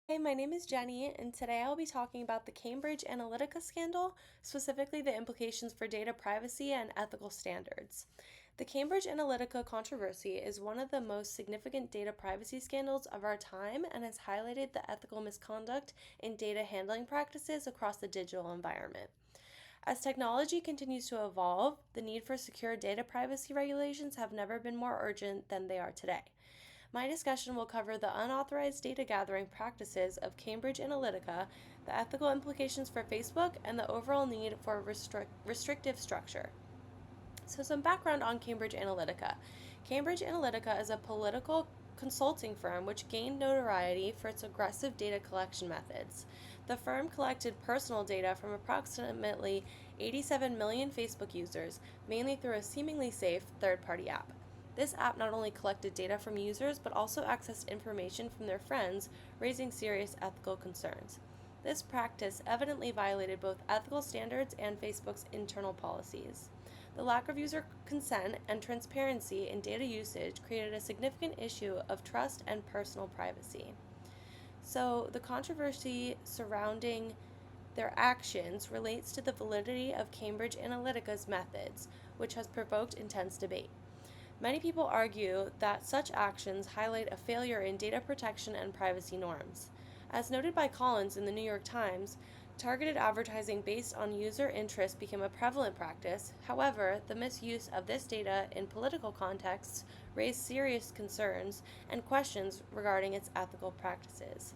Hey, my name is Jenny, and today I'll be talking about the Cambridge Analytica scandal, specifically the implications for data privacy and ethical standards. The Cambridge Analytica controversy is one of the most significant data privacy scandals of our time and has highlighted the ethical misconduct in data handling practices across the digital environment. As technology continues to evolve, the need for secure data privacy regulations have never been more urgent than they are today. My discussion will cover the unauthorized data gathering practices of Cambridge Analytica, the ethical implications for Facebook, and the overall need for a restrictive structure. So, some background on Cambridge Analytica. Cambridge Analytica is a political consulting firm which gained notoriety for its aggressive data collection methods. The firm collected personal data from approximately 87 million Facebook users, mainly through a seemingly safe third party app. This app not only collected data from users but also accessed information from their friends, raising serious ethical concerns. This practice evidently violated both ethical standards and Facebook's internal policies. The lack of user consent and transparency in data usage created a significant issue of trust and personal privacy. So, the controversy surrounding their actions relates to the validity of Cambridge Analytica's methods, which has provoked intense debate. Many people argue that such actions highlight a failure in data protection and privacy norms. As noted by Collins in the New York Times, targeted advertising based on user interest became a prevalent practice. However, the misuse of this data in political contexts raised serious concerns and questions regarding its ethical practices.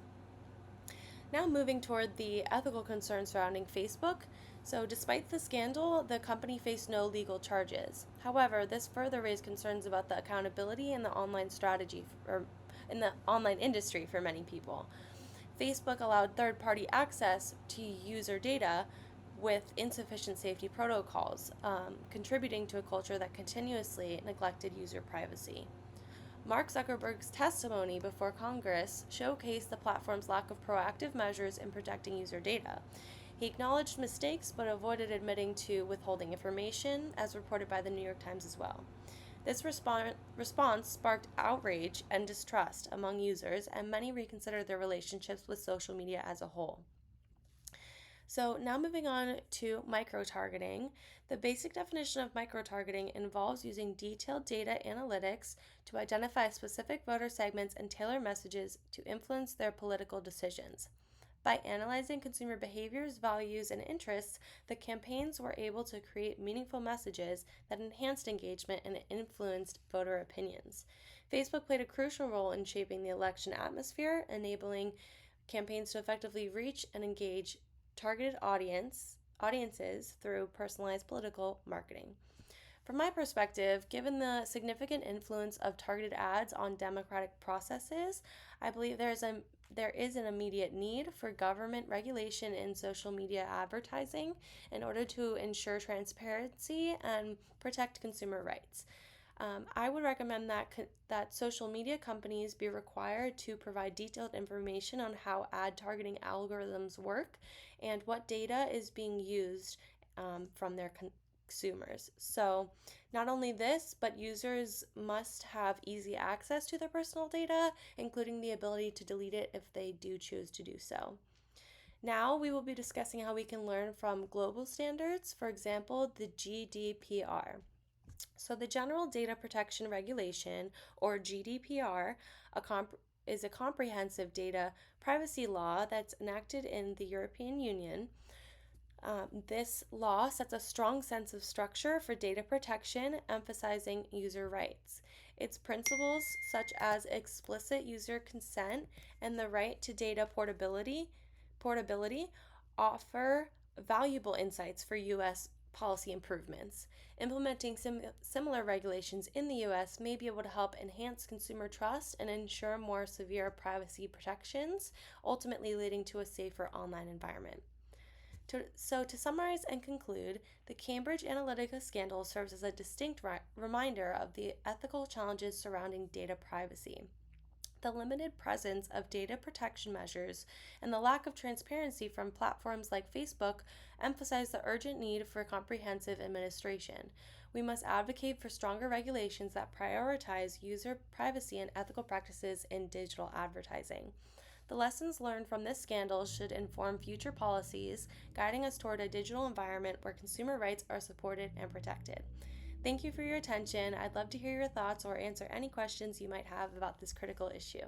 Now, moving toward the ethical concerns surrounding Facebook. So, despite the scandal, the company faced no legal charges. However, this further raised concerns about the accountability in the online strategy or in the online industry for many people. Facebook allowed third-party access to user data with insufficient safety protocols, contributing to a culture that continuously neglected user privacy. Mark Zuckerberg's testimony before Congress showcased the platform's lack of proactive measures in protecting user data. He acknowledged mistakes but avoided admitting to withholding information, as reported by the New York Times as well. This response sparked outrage and distrust among users, and many reconsidered their relationships with social media as a whole. So, now moving on to micro-targeting. The basic definition of micro-targeting involves using detailed data analytics to identify specific voter segments and tailor messages to influence their political decisions. By analyzing consumer behaviors, values, and interests, the campaigns were able to create meaningful messages that enhanced engagement and influenced voter opinions. Facebook played a crucial role in shaping the election atmosphere, enabling campaigns to effectively reach and engage targeted audiences through personalized political marketing. From my perspective, given the significant influence of targeted ads on democratic processes, I believe there is an immediate need for government regulation in social media advertising in order to ensure transparency and protect consumer rights. I would recommend that social media companies be required to provide detailed information on how ad targeting algorithms work and what data is being used from their consumers. So, not only this, but users must have easy access to their personal data, including the ability to delete it if they do choose to do so. Now, we will be discussing how we can learn from global standards, for example, the GDPR. So, the General Data Protection Regulation, or GDPR, is a comprehensive data privacy law that's enacted in the European Union. This law sets a strong sense of structure for data protection, emphasizing user rights. Its principles, such as explicit user consent and the right to data portability offer valuable insights for U.S. policy improvements. Implementing similar regulations in the U.S. may be able to help enhance consumer trust and ensure more severe privacy protections, ultimately leading to a safer online environment. To summarize and conclude, the Cambridge Analytica scandal serves as a distinct reminder of the ethical challenges surrounding data privacy. The limited presence of data protection measures and the lack of transparency from platforms like Facebook emphasize the urgent need for comprehensive administration. We must advocate for stronger regulations that prioritize user privacy and ethical practices in digital advertising. The lessons learned from this scandal should inform future policies, guiding us toward a digital environment where consumer rights are supported and protected. Thank you for your attention. I'd love to hear your thoughts or answer any questions you might have about this critical issue.